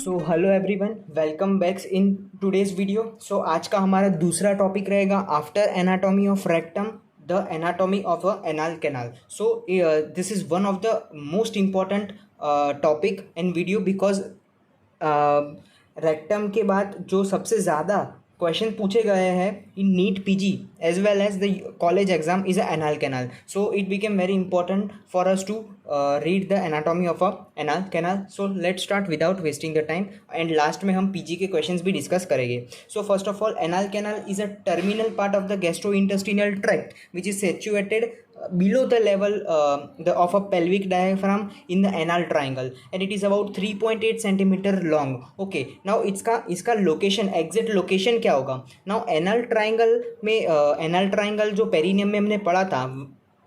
So hello everyone, welcome back in today's video. So आज का हमारा दूसरा टॉपिक रहेगा after anatomy of rectum the anatomy of a anal canal. So this is one of the most important topic and video because rectum के बाद जो सबसे ज़्यादा क्वेश्चन पूछे गए हैं in NEET PG as well as the college exam is a anal canal. So it became very important for us to read the anatomy of a anal canal. So let start without wasting the time and last में हम PG के questions भी discuss करेंगे। So first of all, anal canal is a terminal part of the gastrointestinal tract which is situated below the level of a pelvic diaphragm in the anal triangle and it is about 3.8 centimeter long. Okay, now इसका location, exact location क्या होगा? Now anal triangle में anal triangle जो perineum में हमने पढ़ा था,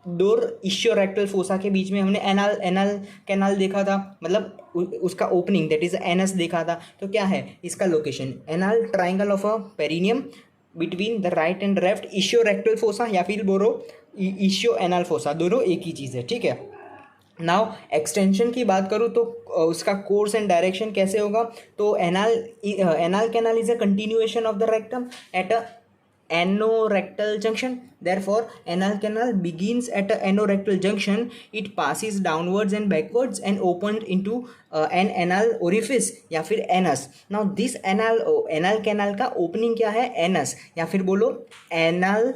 door इशियोरेक्टल fossa के बीच में हमने एनल कैनाल देखा था, मतलब उसका ओपनिंग दैट इज एनस देखा था। तो क्या है इसका location? Anal triangle of a perineum between the right and left ischiorectal fossa या फिर बोलो इशियो एनल फोसा, दोनों एक ही चीज़ है। ठीक है, नाउ एक्सटेंशन की बात करूँ तो उसका कोर्स एंड डायरेक्शन कैसे होगा? तो anal canal is a continuation of the rectum at a anorectal junction. Therefore anal canal begins at a anorectal junction. It passes downwards and backwards and opens into an anal orifice या फिर anus. Now this anal canal का opening क्या है? anus या फिर बोलो anal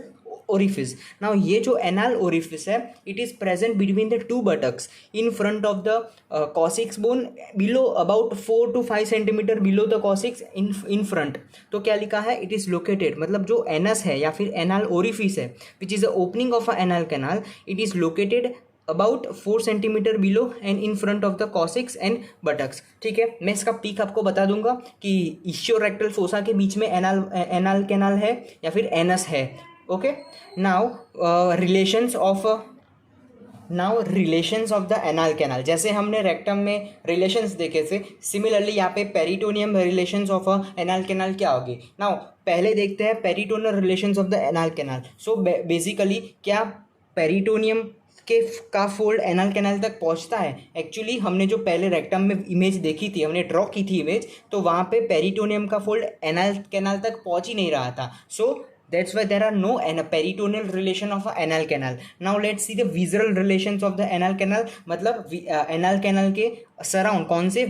orifice. Now ये जो anal orifice है, it is present between the two buttocks in front of the coccyx bone below about 4 to 5 centimeter below the coccyx in front. तो क्या लिखा है? it is located, मतलब जो anus है या फिर anal orifice है which is the opening of a anal canal, it is located about 4 centimetre below and in front of the cos x and buttocks. ठीक है, मैं इसका पीक आपको बता दूंगा कि इशियोरेक्टल फोसा के बीच में एनाल कैनाल है या फिर एनस है। Okay, now relations of the anal canal, जैसे हमने रेक्टम में रिलेशंस देखे थे, सिमिलरली यहाँ पे peritoneum relations of a anal canal क्या होगी? नाउ पहले देखते हैं peritoneal relations of the anal canal. So basically क्या पेरिटोनियम का फोल्ड एनाल कैनाल तक पहुंचता है? एक्चुअली हमने जो पहले रेक्टम में इमेज देखी थी, हमने ड्रॉ की थी इमेज, तो वहाँ पे पेरिटोनियम का फोल्ड एनाल कैनाल तक पहुंच ही नहीं रहा था। सो that's why there are no peritoneal relation of a anal canal. Now let's see the visceral relations of the anal canal. मतलब एनाल कैनाल के सराउंड कौन से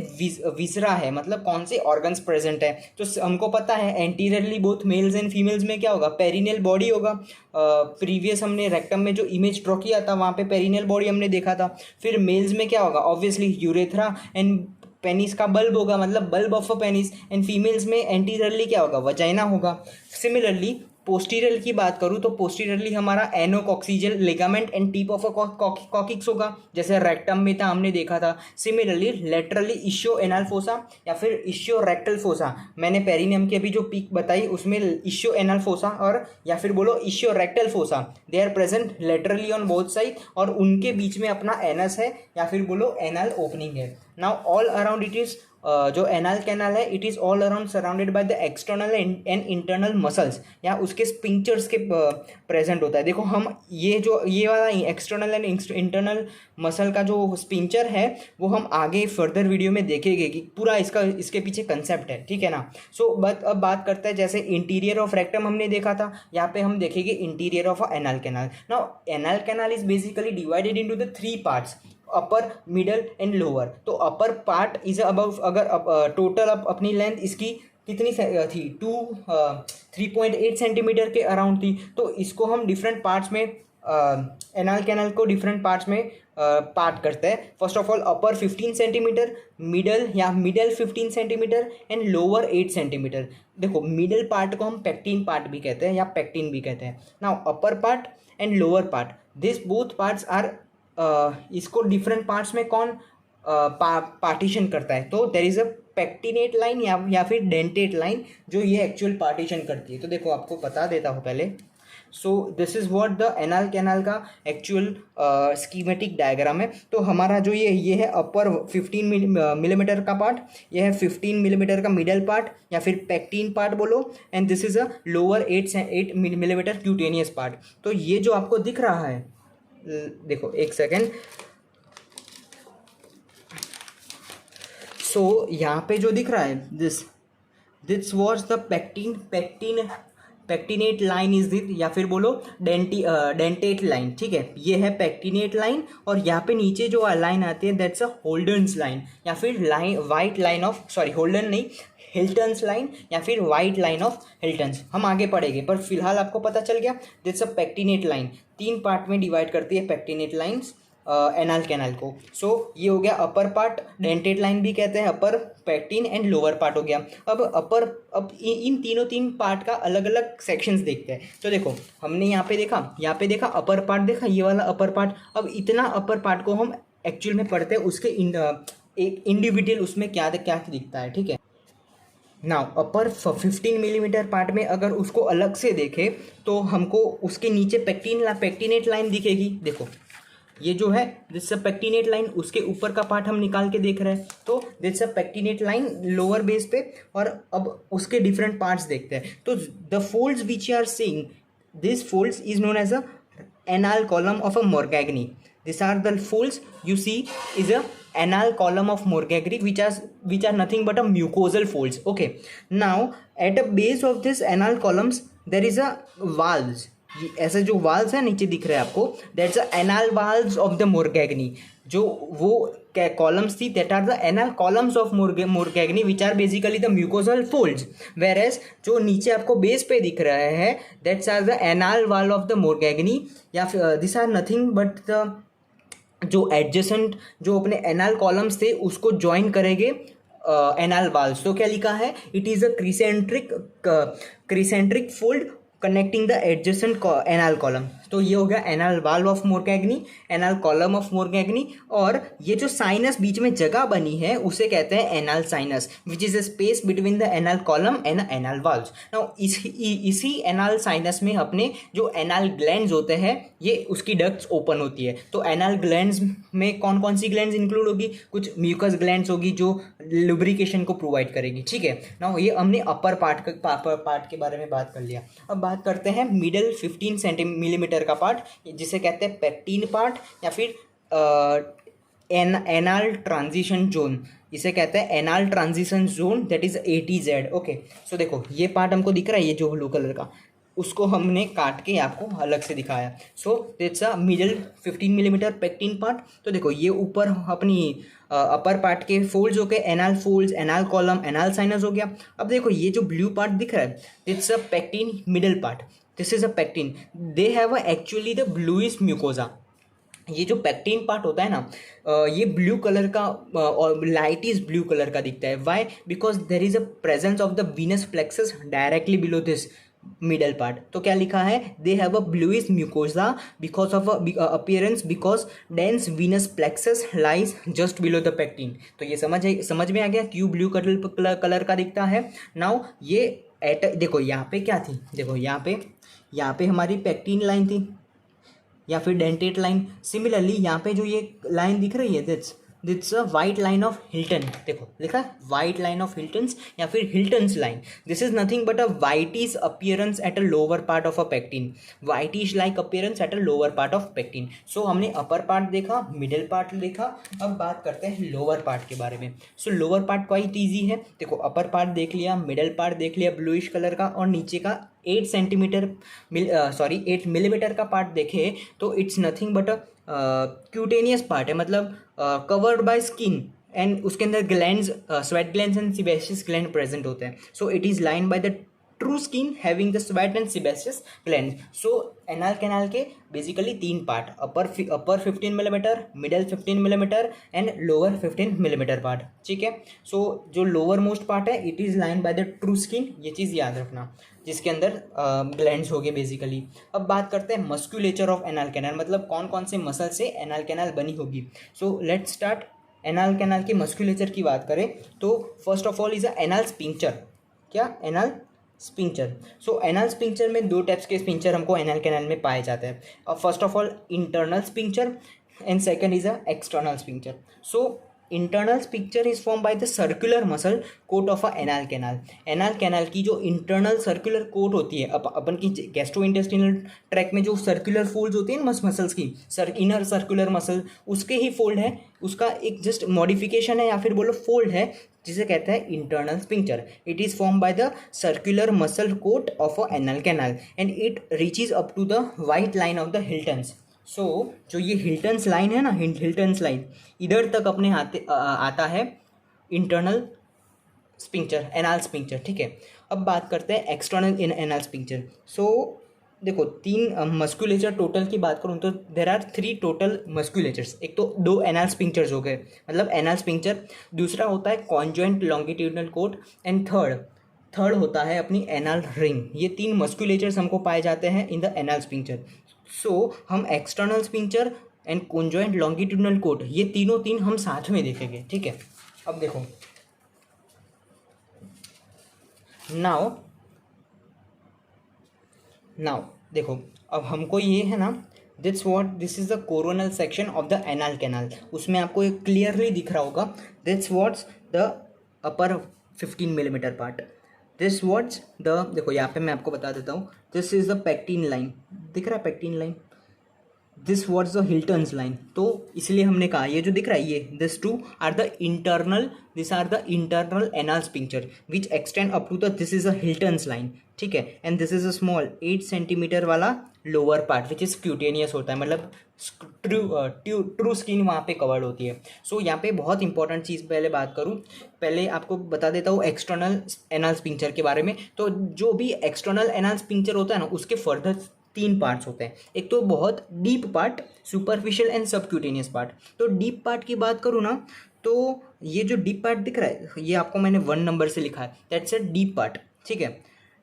विसरा है, मतलब कौन से ऑर्गन्स प्रेजेंट है? तो हमको पता है anteriorly both mails and females में क्या होगा? पेरिनियल बॉडी होगा। प्रीवियस हमने रेक्टम में जो इमेज ड्रॉ किया था वहाँ पे पेरिनियल बॉडी हमने देखा था। फिर मेल्स में क्या होगा? ऑब्वियसली यूरेथ्रा एंड पेनिस का बल्ब होगा, मतलब bulb of a penis. And females में एंटीरियरली क्या होगा? वजाइना होगा। सिमिलरली पोस्टीरियर की बात करूँ तो पोस्टीरियरली हमारा anococcygeal ligament and tip of a coccyx होगा, जैसे रेक्टम में था हमने देखा था। Similarly laterally ischio anal fossa या फिर इशियो रेक्टल फोसा, मैंने पेरिनियम की अभी जो पीक बताई उसमें इशियो एनाल फोसा और या फिर बोलो ischio rectal fossa, they are present laterally on both side और उनके बीच में अपना एनस है या फिर बोलो एनाल ओपनिंग है। Now all around it is जो एनाल कैनाल है, it is all around surrounded by the external and internal muscles या उसके स्पिंक्चर्स के प्रेजेंट होता है। देखो हम ये वाला एक्सटर्नल एंड इंटरनल मसल का जो स्पिंचर है वो हम आगे फर्दर वीडियो में देखेंगे कि पूरा इसके पीछे कंसेप्ट है। ठीक है ना? सो अब बात करते हैं, जैसे इंटीरियर ऑफ रेक्टम हमने देखा था, यहाँ पे हम देखेंगे interior of anal canal. Now anal canal is basically divided into the 3 parts, upper, middle and lower. तो अपर पार्ट इज अबाउट, अगर टोटल अपनी लेंथ इसकी कितनी थी? 3.8 सेंटीमीटर के अराउंड थी। तो इसको हम डिफरेंट पार्ट्स में, एनाल कैनाल को डिफरेंट पार्ट्स में पार्ट करते हैं। First of all upper 15 centimetre, middle 15 centimetre and lower 8 centimetre. देखो मिडल पार्ट को हम पेक्टिन पार्ट भी कहते हैं या पेक्टिन भी कहते हैं। Now upper part and lower part, this both parts are, इसको डिफरेंट पार्ट्स में कौन पार्टीशन करता है? तो there is a pectinate line या फिर डेंटेट लाइन जो ये एक्चुअल पार्टीशन करती है। तो देखो आपको बता देता हूँ पहले। So this is what the anal canal का एक्चुअल स्कीमेटिक डायग्राम है। तो हमारा जो ये है अपर 15 मिलीमीटर का पार्ट, ये है 15 मिलीमीटर का मिडल पार्ट या फिर पेक्टिन पार्ट बोलो, and this is a lower 8 millimetre cutaneous part. तो ये जो आपको दिख रहा है, देखो एक सेकेंड। सो यहाँ पे जो दिख रहा है this this was the pectinate line is that, या फिर बोलो डेंटेट लाइन, ठीक है। ये है पैक्टिनेट लाइन, और यहाँ पे नीचे जो लाइन आती है दैट्स अ होल्डन्स लाइन, या फिर line white line of, sorry Holden नहीं, हिल्टन्स लाइन, या फिर वाइट लाइन ऑफ हिल्टन्स। हम आगे पढ़ेंगे, पर फिलहाल आपको पता चल गया that's a pectinate line. 3 part में डिवाइड करती है पैक्टिनेट लाइन्स एनाल कैनाल को। सो ये हो गया अपर पार्ट, डेंटेड लाइन भी कहते हैं, अपर पैक्टिन, एंड लोअर पार्ट हो गया। अब इन तीन पार्ट का अलग अलग सेक्शंस देखते हैं। तो देखो हमने यहाँ पे देखा अपर पार्ट देखा, ये वाला अपर पार्ट। अब इतना अपर पार्ट को हम एक्चुअल में पढ़ते हैं, उसके एक इंडिविजुअल उसमें क्या क्या दिखता है, ठीक है। नाउ अपर 15 मिलीमीटर पार्ट में अगर उसको अलग से देखें तो हमको उसके नीचे पैक्टिनेट लाइन दिखेगी। देखो ये जो है दिस पैक्टिनेट लाइन, उसके ऊपर का पार्ट हम निकाल के देख रहे हैं, तो this pectinate line lower base पे। और अब उसके डिफरेंट पार्ट्स देखते हैं। तो the folds which you are seeing, this folds is known as a anal column of a Morgagni. These are the folds you see is a anal column of Morgagni, which are nothing but a mucosal folds. Okay, now at a base of this anal columns there is a valves. ऐसे जो Waals है नीचे दिख रहे हैं आपको, that's a anal valves of the Morgagni. जो वो कॉलम्स थी that are the anal columns of Morgagni which are basically the mucosal folds. Whereas जो नीचे आपको बेस पे दिख रहा है that's are the anal wall of the Morgagni, या फिर this are nothing but the जो एडजेसेंट जो अपने एनाल कॉलम्स थे उसको ज्वाइन करेंगे एनाल वाल्स। तो क्या लिखा है, it is a crescentic fold connecting the adjacent anal column. तो ये हो गया anal wall of Morgagni, anal column of Morgagni. और ये जो साइनस बीच में जगह बनी है उसे कहते हैं anal sinus, which is a space between the anal column and anal valves. Now इसी एनाल साइनस में अपने जो एनाल ग्लैंड्स होते हैं ये उसकी डक्ट्स ओपन होती है। तो एनाल ग्लैंड्स में कौन कौन सी ग्लैंड्स इंक्लूड होगी, कुछ म्यूकस ग्लैंड्स होगी जो लुब्रिकेशन को प्रोवाइड करेगी, ठीक है। नाउ ये हमने अपर पार्ट के बारे में बात कर लिया। अब बात करते हैं मिडल 15 मिलीमीटर का पार्ट, जिसे कहते हैं पैक्टिन पार्ट, या फिर एनाल ट्रांजिशन जोन। इसे कहते हैं anal transition zone, that is ATZ। Okay, so देखो ये पार्ट हमको दिख रहा है, ये जो ब्लू कलर का, उसको हमने काट के आपको अलग से दिखाया। So that's a middle 15 millimetre pectin part. तो देखो ये ऊपर अपनी अपर पार्ट के फोल्ड्स हो गए, anal folds, anal column, anal sinus हो गया। अब देखो ये जो ब्लू पार्ट दिख रहा है it's a pectin middle part, this is a pectin. They have actually the bluish mucosa. ये जो पैक्टिन पार्ट होता है ना, ये ब्लू कलर का और लाइट इज ब्लू कलर का दिखता है। Why? Because there is a presence of the venous plexus directly below this middle part. तो क्या लिखा है, they have a bluish mucosa because of appearance, because dense venous plexus lies just below the pectin. तो ये समझ में आ गया क्यों ब्लू कलर का दिखता है। नाउ ये देखो यहाँ पे क्या थी, देखो यहाँ पे हमारी पैक्टिन लाइन थी या फिर डेंटेट लाइन। सिमिलरली यहाँ पे जो ये लाइन दिख रही है that's a white line of Hilton. देखो लिखा है वाइट लाइन ऑफ हिल्टन्स या फिर Hilton's line. This is nothing but a whitish appearance at a lower part of a pectin, whitish like appearance at a lower part of pectin. So हमने upper part देखा, middle part देखा, अब बात करते हैं lower part के बारे में। सो लोअर पार्ट क्वाइट ईजी है। देखो अपर पार्ट देख लिया, मिडिल पार्ट देख लिया ब्लूइश कलर का, और नीचे का 8 मिलीमीटर का पार्ट देखे तो it's nothing but a cutaneous part है, मतलब कवर्ड बाय स्किन, एंड उसके अंदर glands, sweat glands and sebaceous gland present होते हैं। So it is line by the true skin having the sweat and sebaceous gland. So anal canal के basically 3 part, upper 15 millimetre, middle 15 millimetre and lower 15 millimetre part, ठीक है। So जो lowermost part है it is line by the true skin, ये चीज़ याद रखना, जिसके अंदर ग्लैंड्स हो गए बेसिकली। अब बात करते हैं मस्कुलेचर ऑफ एनाल कैनाल, मतलब कौन कौन से मसल से एनाल कैनाल बनी होगी। So let's start. Anal canal के मस्कुलेचर की बात करें तो first of all is a anal sphincter. क्या? Anal sphincter. So anal sphincter में 2 टाइप्स के स्पिंक्चर हमको एनाल कैनाल में पाए जाते हैं। अब first of all internal sphincter and second is a external sphincter. So internal sphincter is form by the circular muscle coat of a anal canal. Anal canal की जो internal circular coat होती है, अपन की गैस्ट्रो इंटेस्टिनल ट्रैक में जो circular folds होती हैं muscles की, इनर सर्कुलर मसल, उसके ही फोल्ड है, उसका एक जस्ट मॉडिफिकेशन है या फिर बोलो फोल्ड है, जिसे कहते हैं internal sphincter. It is form by the circular muscle coat of a anal canal and it reaches up to the white line of the Hilton's. So जो ये हिल्टन्स लाइन है ना, हिल्टन्स लाइन, इधर तक अपने आता है इंटरनल स्पिंक्चर, एनाल स्पिंक्चर। ठीक है, अब बात करते हैं एक्सटर्नल इन एनाल स्पिंक्चर। सो देखो, तीन मस्कुलेचर टोटल की बात करूँ तो देर आर 3 टोटल मस्कुलेचर्स। एक तो 2 एनाल स्पिंक्चर्स हो गए, मतलब एनाल स्पिंक्चर, दूसरा होता है conjoint longitudinal coat and third होता है अपनी एनाल रिंग। ये 3 मस्कुलेचर्स हमको पाए जाते हैं in the anal sphincter. So हम external sphincter and conjoint longitudinal coat, ये तीन हम साथ में देखेंगे। ठीक है, अब देखो नाउ देखो, अब हमको ये है ना, this is the coronal section of the anal canal. उसमें आपको एक क्लियरली दिख रहा होगा, this what's the upper 15 millimetre part, this what's the, देखो यहाँ पे मैं आपको बता देता हूँ, this is the pectin line, दिख रहा है pectin line, this what's the Hilton's line. तो इसलिए हमने कहा ये जो दिख रहा है, ये this two are the internal anal sphincter which extend up to the, this is a Hilton's line. ठीक है, and this is a small 8 centimetre वाला lower part which is cutaneous होता है, मतलब ट्रू स्किन वहाँ पे कवर्ड होती है। सो यहाँ पे बहुत इंपॉर्टेंट चीज़ पहले बात करूँ, पहले आपको बता देता हूँ एक्सटर्नल एनाल स्पिंक्चर के बारे में। तो जो भी एक्सटर्नल एनाल स्पिंक्चर होता है ना, उसके फर्दर 3 पार्ट्स होते हैं। एक तो बहुत deep part, superficial and subcutaneous part. तो डीप पार्ट की बात करूँ ना, तो ये जो डीप पार्ट दिख रहा है, ये आपको मैंने 1 नंबर से लिखा है, दैट्स अ डीप पार्ट। ठीक है,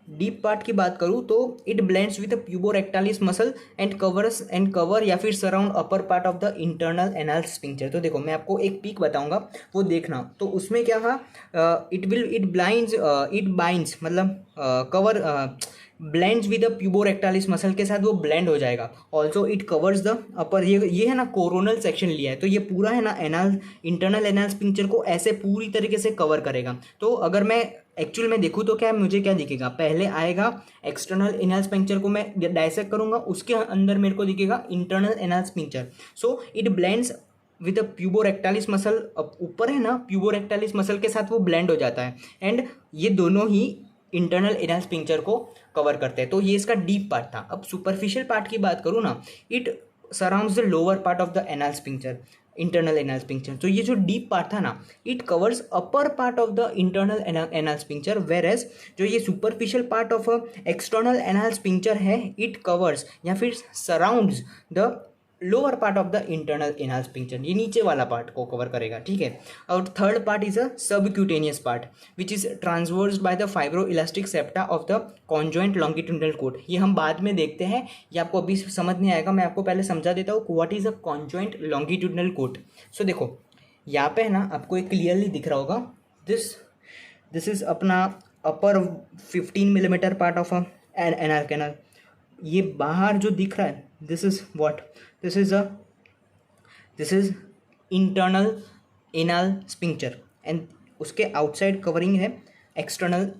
डीप पार्ट की बात करूँ तो it blends with the puborectalis muscle and cover या फिर surround upper part of the internal anal sphincter. तो देखो, मैं आपको एक पीक बताऊंगा, वो देखना। तो उसमें क्या था, इट बाइंड्स मतलब cover blends with the puborectalis muscle के साथ वो ब्लेंड हो जाएगा। Also it covers the upper, ये है ना कोरोनल सेक्शन लिया है, तो ये पूरा है ना इंटरनल एनाल स्पिंक्चर को ऐसे पूरी तरीके से कवर करेगा। तो अगर मैं एक्चुअल में देखूँ तो क्या मुझे क्या दिखेगा, पहले आएगा एक्सटर्नल एनाल स्पिंक्चर को मैं डायसेक्ट करूँगा, उसके अंदर मेरे को दिखेगा internal anal sphincter. So it blends with the puborectalis muscle, ऊपर है ना प्यूबोरेक्टालिस मसल के साथ वो ब्लेंड हो जाता है, एंड ये दोनों ही इंटरनल एनाल स्पिंक्चर को कवर करते हैं। तो ये इसका डीप पार्ट था। अब सुपरफिशियल पार्ट की बात करूँ ना, it surrounds the lower part of the anal sphincter, internal anal sphincter. तो ये जो डीप पार्ट था ना, it covers upper part of the internal anal sphincter, whereas एज जो ये superficial part of external anal sphincter है, इट कवर्स या फिर surrounds the lower part of the internal anal sphincter, ये नीचे वाला पार्ट को कवर करेगा। ठीक है, और third part is a subcutaneous part which is transversed by the fibro elastic septa of the conjoint longitudinal coat. ये हम बाद में देखते हैं, ये आपको अभी समझ नहीं आएगा, मैं आपको पहले समझा देता हूँ what is a conjoint longitudinal coat. So देखो, यहाँ पे है ना आपको एक क्लियरली दिख रहा होगा, दिस इज अपना अपर 15 millimetre part of anal canal. ये बाहर जो दिख रहा है, this is what, this is internal anal sphincter and उसके आउटसाइड कवरिंग है एक्सटर्नल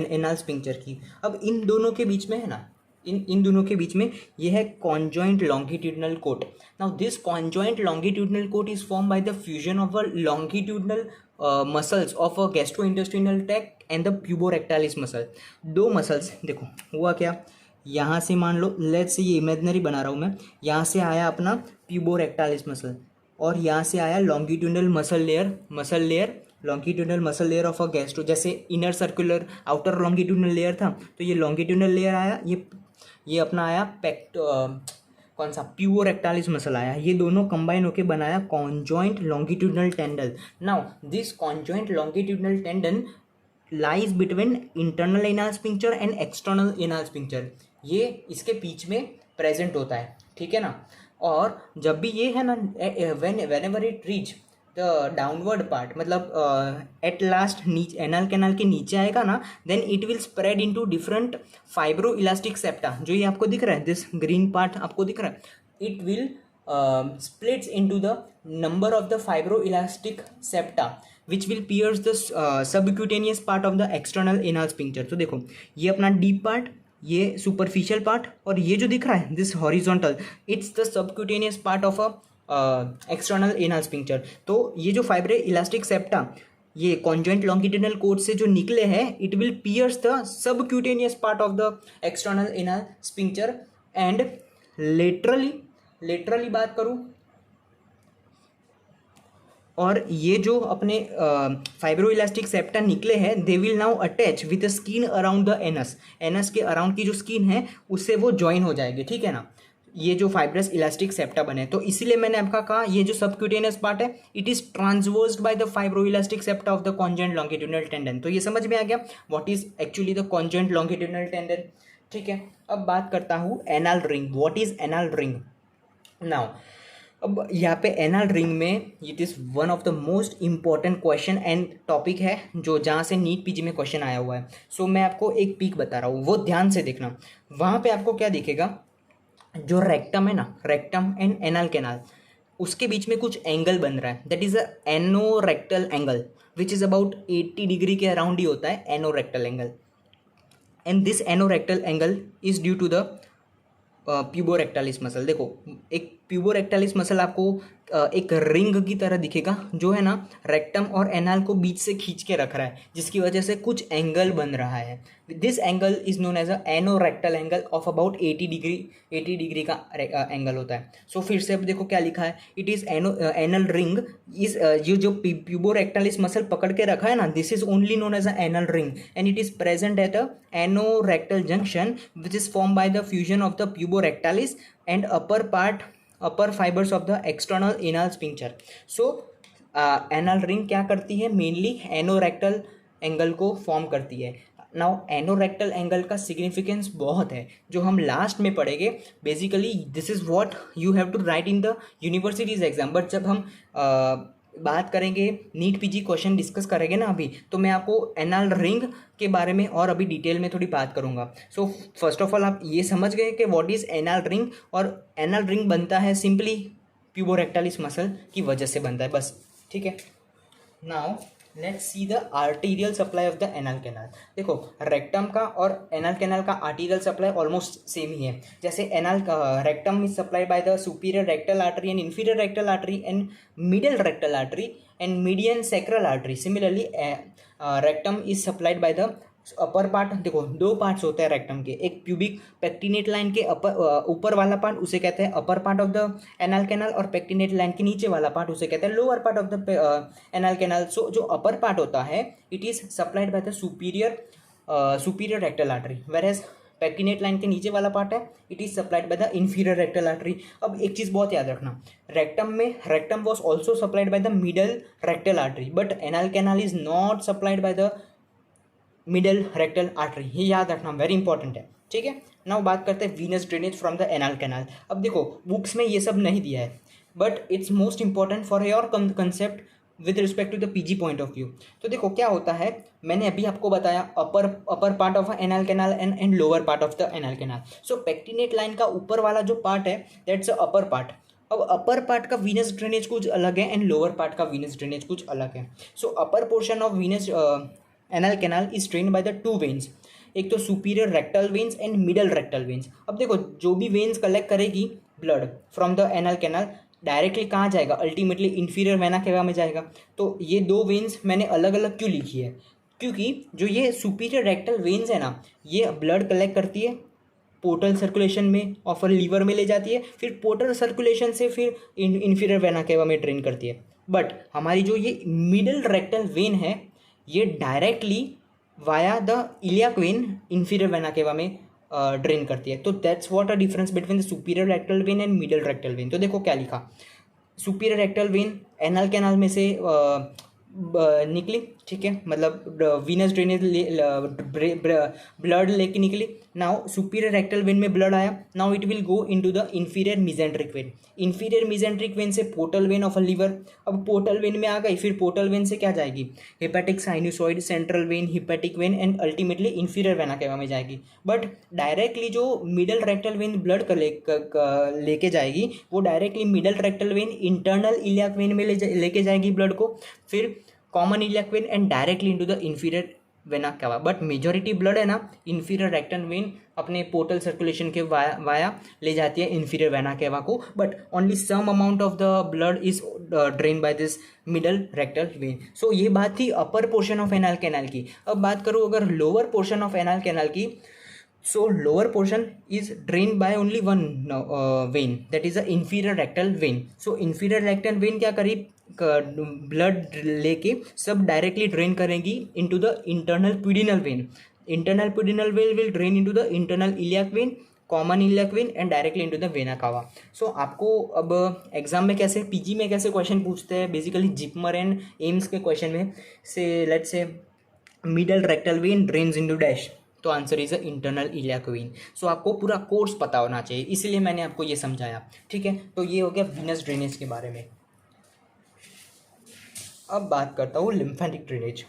एनाल स्पिंक्चर की। अब इन दोनों के बीच में है ना, इन दोनों के बीच में ये है conjoint longitudinal coat. Now this conjoint longitudinal coat is form by the fusion of a longitudinal muscles of a gastrointestinal tract and the puborectalis muscle. 2 muscles, देखो हुआ क्या, यहाँ से मान लो, लेट्स ये इमेजिनरी बना रहा हूँ मैं, यहाँ से आया अपना प्यूबोरेक्टालिस मसल और यहाँ से आया longitudinal muscle layer longitudinal muscle layer of a gastro, जैसे inner circular outer longitudinal layer था, तो ये लॉन्गिट्यूडनल लेयर आया, ये अपना आया कौन सा प्यूबोरेक्टालिस मसल आया। ये दोनों कंबाइन होके बनाया conjoint longitudinal tendon. Now this conjoint longitudinal tendon lies between internal anal sphincter and external anal sphincter, ये इसके बीच में प्रेजेंट होता है। ठीक है ना, और जब भी ये है ना, whenever it reach the downward part, मतलब एट लास्ट नीचे एनाल कैनाल के नीचे आएगा ना, then it will spread into different fibro elastic septa. जो ये आपको दिख रहा है, दिस ग्रीन पार्ट आपको दिख रहा है, it will splits into the number of the fibroelastic septa which will pierce the subcutaneous part of the external anal sphincter. तो देखो ये अपना डीप पार्ट, ये सुपरफिशियल पार्ट, और ये जो दिख रहा है this horizontal, it's the subcutaneous part of a external anal sphincter. तो ये जो फाइब्रो इलास्टिक सेप्टा ये कॉन्जॉइंट लॉन्गिट्यूडिनल कोड से जो निकले हैं, it will pierce the subcutaneous part of the external anal sphincter. And laterally बात करूँ, और ये जो अपने फाइब्रो इलास्टिक सेप्टा निकले हैं, they will now attach with the skin around the anus. Anus के अराउंड की जो स्किन है उससे वो ज्वाइन हो जाएगी, ठीक है ना, ये जो फाइब्रस इलास्टिक सेप्टा बने. तो इसीलिए मैंने आपका कहा ये जो सबक्यूटेनियस पार्ट है it is transversed by the fibro elastic septa of the conjoint longitudinal tendon. तो ये समझ में आ गया what is actually the conjoint longitudinal tendon. ठीक है, अब बात करता हूँ anal ring. What is anal ring now. अब यहाँ पे एनल रिंग में it is one of the most important question and topic है जो जहाँ से नीट पीजी में क्वेश्चन आया हुआ है. सो मैं आपको एक पिक बता रहा हूँ, वो ध्यान से देखना. वहाँ पे आपको क्या दिखेगा, जो रेक्टम है ना, रेक्टम एंड एनल कैनाल, उसके बीच में कुछ एंगल बन रहा है. That is a anorectal angle which is about 80 degree के अराउंड ही होता है anorectal angle. And this anorectal angle is due to the puborectalis muscle. देखो एक प्यूबोरेक्टालिस मसल आपको एक रिंग की तरह दिखेगा जो है ना रेक्टम और एनाल को बीच से खींच के रख रहा है, जिसकी वजह से कुछ एंगल बन रहा है. This angle is known as a anorectal angle of about 80 degree का एंगल होता है. सो फिर से अब देखो क्या लिखा है, it is anal ring is ये जो प्यूबोरेक्टालिस मसल पकड़ के रखा है ना, this is only known as a anal ring and it is present at a anorectal junction which is form by the fusion of the puborectalis and upper fibres of the external anal sphincter. So anal ring क्या करती है, mainly anorectal angle को form करती है. Now anorectal angle का significance बहुत है जो हम लास्ट में पढ़ेंगे. Basically this is what you have to write in the universities exam. But जब हम बात करेंगे नीट पीजी क्वेश्चन डिस्कस करेंगे ना अभी, तो मैं आपको एनल रिंग के बारे में और अभी डिटेल में थोड़ी बात करूंगा. सो फर्स्ट ऑफ ऑल आप ये समझ गए कि व्हाट इज एनल रिंग, और एनल रिंग बनता है सिंपली प्यूबोरेक्टालिस मसल की वजह से बनता है, बस. ठीक है, now let's see the arterial supply of the anal canal. देखो रेक्टम का और एनल कैनाल का आर्टीरियल सप्लाई ऑलमोस्ट सेम ही है. जैसे anal rectum is supplied by the superior rectal artery and inferior rectal artery and middle rectal artery and median sacral artery. Similarly rectum is supplied by the upper part. देखो दो parts होते हैं rectum के, एक pubic pectinate line के ऊपर वाला part उसे कहते हैं upper part of the anal canal, और पेक्टिनेट लाइन के नीचे वाला पार्ट उसे कहते हैं lower part of the anal canal. So जो अपर पार्ट होता है it is supplied by the superior rectal artery, whereas pectinate line के नीचे वाला पार्ट है it is supplied by the inferior rectal artery. अब एक चीज़ बहुत याद रखना, rectum was also supplied by the middle rectal artery, but anal canal is not supplied by the middle rectal artery. ये याद रखना, वेरी इंपॉर्टेंट है. ठीक है, नाउ बात करते हैं venous drainage from the anal canal. अब देखो बुक्स में ये सब नहीं दिया है, but it's most important for your concept with respect to the PG point of view. तो देखो क्या होता है, मैंने अभी आपको बताया upper part of anal canal and lower part of the anal canal. So pectinate line का ऊपर वाला जो पार्ट है दैट्स अ अपर पार्ट. अब अपर पार्ट का वीनस ड्रेनेज कुछ अलग है एंड लोअर पार्ट का वीनस ड्रेनेज कुछ अलग है. So upper portion of venous anal canal is drained by the two veins, एक तो superior rectal veins and middle rectal veins. अब देखो जो भी वेन्स कलेक्ट करेगी blood from the anal canal directly कहाँ जाएगा, अल्टीमेटली इंफीरियर वेना केवा में जाएगा. तो ये दो वेन्स मैंने अलग अलग क्यों लिखी है, क्योंकि जो ये सुपीरियर रेक्टल वेन्स है ना, ये ब्लड कलेक्ट करती है पोर्टल सर्कुलेशन में और फिर लीवर में ले जाती है, फिर पोर्टल सर्कुलेशन से फिर इंफीरियर वेना केवा में ड्रेन करती है. बट हमारी जो ये मिडल रेक्टल वेन है ये directly via the iliac vein inferior vena cava में ड्रेन करती है. तो that's what a difference between the superior rectal when and middle rectal when. तो देखो क्या लिखा, superior rectal when anal canal में से निकली, ठीक है, मतलब वीनस ड्रेनेज ब्लड लेके निकली. नाउ सुपीरियर रेक्टल वेन में ब्लड आया. Now it will go into the inferior mesenteric vein. Inferior mesenteric vein से portal vein of a liver. अब पोर्टल वेन में आ गई, फिर पोर्टल वेन से क्या जाएगी, hepatic sinusoid, central vein, hepatic vein and ultimately inferior vena cava में जाएगी. बट डायरेक्टली जो मिडल रेक्टल वेन ब्लड लेके जाएगी, वो directly middle rectal vein internal iliac when में लेके जाएगी ब्लड को, फिर common iliac vein and directly into the inferior vena cava. But majority blood है ना इंफीरियर रेक्टल वेन अपने पोर्टल सर्कुलेशन के वाया ले जाती है इंफीरियर वेना केवा को. But only some amount of the blood is drain by this middle rectal vein. So ये बात थी upper portion of anal canal की. अब बात करूँ अगर lower portion of anal canal की. So lower portion is drained by only one vein, that is the inferior rectal vein. So inferior rectal vein क्या करी, ब्लड लेके सब डायरेक्टली ड्रेन करेंगी into the internal pudendal vein. Internal pudendal vein will drain into the internal iliac vein, common iliac vein and directly into the vena cava. So आपको अब exam में कैसे, PG में कैसे क्वेश्चन पूछते हैं, बेसिकली जिपमर एंड एम्स के क्वेश्चन में से let's say middle rectal vein drains into dash, तो answer is a internal iliac vein. So आपको पूरा कोर्स पता होना चाहिए, इसीलिए मैंने आपको ये समझाया, ठीक है. तो ये हो गया वीनस ड्रेनेज के बारे में. अब बात करता हूँ lymphatic drainage.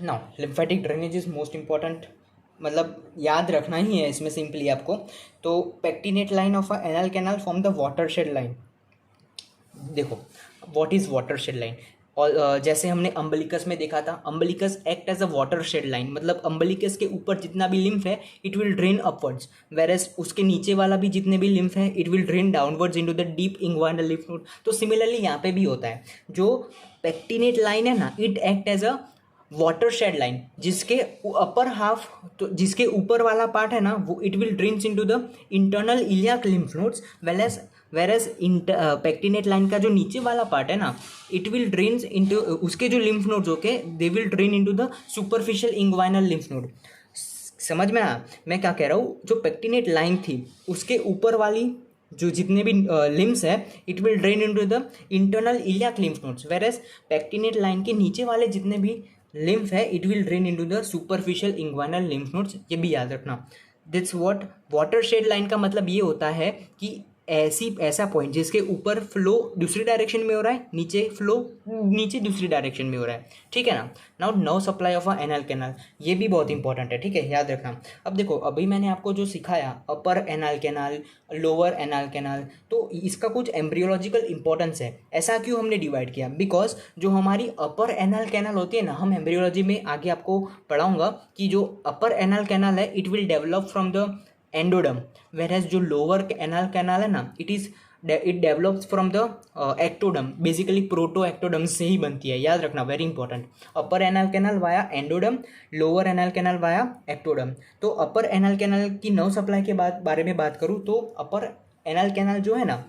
Now lymphatic drainage is most important, मतलब याद रखना ही है इसमें सिंपली आपको. तो pectinate line of a anal canal from the watershed line. देखो व्हाट इज वाटरशेड लाइन. और जैसे हमने अम्बलिकस में देखा था, umbilicus act as a watershed line, मतलब अम्बलिकस के ऊपर जितना भी लिम्फ है it will drain upwards, whereas उसके नीचे वाला भी जितने भी लिम्फ है it will drain downwards into the deep inguinal lymph node. तो सिमिलरली यहाँ पे भी होता है. जो पेक्टिनेट लाइन है ना, it act as a watershed line, जिसके अपर हाफ, तो जिसके ऊपर वाला पार्ट है ना, वो it will drains into the internal iliac lymph nodes, whereas pectinate line का जो नीचे वाला पार्ट है ना, इट विल ड्रेन्स इनटू, उसके जो लिम्फ नोड्स होके they will drain into the superficial inguinal lymph node. समझ में आया मैं क्या कह रहा हूँ. जो पेक्टिनेट लाइन थी उसके ऊपर वाली जो जितने भी लिम्स है it will drain into the internal iliac lymph nodes, whereas pectinate line के नीचे वाले जितने भी लिम्फ है it will drain into the superficial inguinal lymph nodes. ये भी याद रखना. दिट्स व्हाट वाटरशेड लाइन का मतलब ये होता है कि ऐसा पॉइंट जिसके ऊपर फ्लो दूसरी डायरेक्शन में हो रहा है, नीचे फ्लो नीचे दूसरी डायरेक्शन में हो रहा है, ठीक है ना. Now no supply of a anal canal, ये भी बहुत इंपॉर्टेंट है, ठीक है, याद रखना. अब देखो अभी मैंने आपको जो सिखाया upper anal canal, lower anal canal, तो इसका कुछ एम्ब्रियोलॉजिकल इंपॉर्टेंस है. ऐसा क्यों हमने डिवाइड किया, बिकॉज जो हमारी अपर एनल कैनाल होती है ना, हम एम्ब्रियोलॉजी में आगे आपको पढ़ाऊंगा कि जो अपर एनल कैनाल है it will develop from the endoderm, whereas जो लोअर एनल कैनाल है ना it develops from the ectoderm, basically proto ectoderm से ही बनती है, याद रखना, very important. Upper anal canal via endoderm, lower anal canal via ectoderm. तो अपर एनल कैनाल की नर्व सप्लाई के बारे में बात करूँ तो अपर एनल कैनाल जो है ना